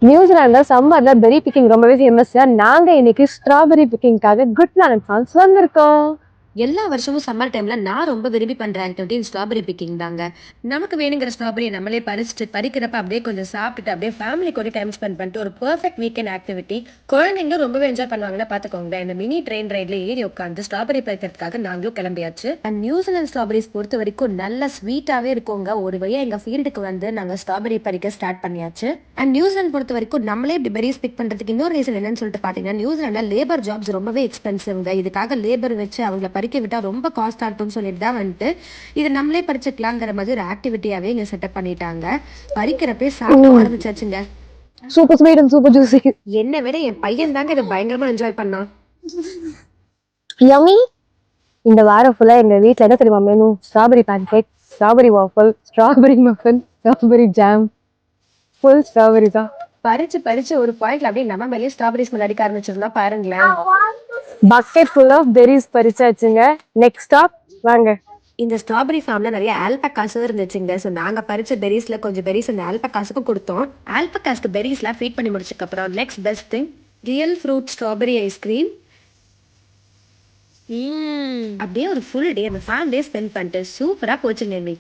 நியூசிலாந்துல சம்மர்ல berry picking ரொம்பவே famous. நாங்க இன்னைக்கு ஸ்ட்ராபெர்ரி பிக்கிங்காக குட் பிளானட் ஃபார்ம்ஸ் வந்திருக்கோம். எல்லா வருஷமும் சம்மர் டைம்ல நான் ரொம்ப விரும்பி பண்ற ஆக்டிவிட்டி ஸ்ட்ராபெரி பிக்கிங் தாங்க. நமக்கு வேணுங்கிற ஸ்ட்ராபெரியை நம்மளே பறிச்சுட்டு பறிக்கிறப்ப அப்படியே கொஞ்சம் சாப்பிட்டுட்டு அப்படியே ஃபேமிலி கூட டைம் ஸ்பெண்ட் பண்ணிட்டு ஒரு பெர்ஃபெக்ட் வீக்கெண்ட் ஆக்டிவிட்டி. குழந்தைங்களும் ரொம்பவே என்ஜாய் பண்ணுவாங்கன்னா பாத்துக்கோங்க. இந்த மினி ட்ரெயின் ரைட்ல ஏறி உட்காந்து ஸ்ட்ராபெரி பறிக்கிறதுக்காக நாங்களும் கிளம்பியாச்சு. அண்ட் நியூசிலாந்து ஸ்ட்ராபெரிஸ் பொறுத்த வரைக்கும் நல்ல ஸ்வீட்டாவே இருக்குங்க. ஒரு வழியா எங்க ஃபீல்டுக்கு வந்து நாங்க ஸ்ட்ராபெரி பறிக்க ஸ்டார்ட் பண்ணியாச்சு. அண்ட் நியூசிலாந்து பொறுத்த வரைக்கும் நம்மளே இப்படி பெரிஸ் பிக் பண்றதுக்கு இன்னொரு ரீசன் என்னன்னு சொல்லிட்டு பாத்தீங்கன்னா, நியூசிலாந்துல லேபர் ஜாப்ஸ் ரொம்பவே எக்ஸ்பென்சிவ்ங்க. இதுக்காக லேபர் வச்சு அவங்கள பறிக்க விட்டா ரொம்ப காஸ்ட் ஆகும்னு சொல்லிட்டு தான் வந்துட்டு இது நம்மளே பறிச்சுக்கலாங்கிற மாதிரி ஒரு ஆக்டிவிட்டியாவே இங்க செட்டப் பண்ணிட்டாங்க. பறிக்கிறப்பே சாப்பிட ஆரம்பிச்சாச்சுங்க. Super sweet and super juicy. என்னை விட என் பையன் தாங்க இதை பயங்கரமா என்ஜாய் பண்ணான். யம்மி. இந்த வாரம் ஃபுல்லா எங்க வீட்ல என்ன தெரியுமா menu? Strawberry pancake, strawberry வாஃபல், strawberry muffin, strawberry jam, full strawberry தான். பறிச்சு பறிச்சு ஒரு பாயிண்ட்ல அப்படியே நம்ம மேலேயே ஸ்ட்ராபெரி ஸ்மெல் அடிக்க ஆரம்பிச்சிருந்தா பாருங்களேன். பக்கெட் ஃபுல் ஆஃப் பெரிஸ் பறிச்சாச்சுங்க. நெக்ஸ்ட் ஸ்டாப் வாங்க. இந்த ஸ்ட்ராபெரி ஃபார்ம்ல நிறைய ஆல்பகாஸும் இருந்துச்சுங்க. ஸோ நாங்கள் பறிச்ச பெரிஸ்ல கொஞ்சம் பெரிஸ் இந்த ஆல்பகாஸுக்கும் கொடுத்தோம். ஆல்பகாஸ்க்கு பெரிஸ்லாம் ஃபீட் பண்ணி முடிச்சதுக்கு அப்புறம் next best thing real fruit strawberry ice cream. அப்படியே ஒரு ஃபுல் டே அந்த ஃபேமிலியே ஸ்பெண்ட் பண்ணிட்டு சூப்பராக போச்சுங்க எங்களுக்கு.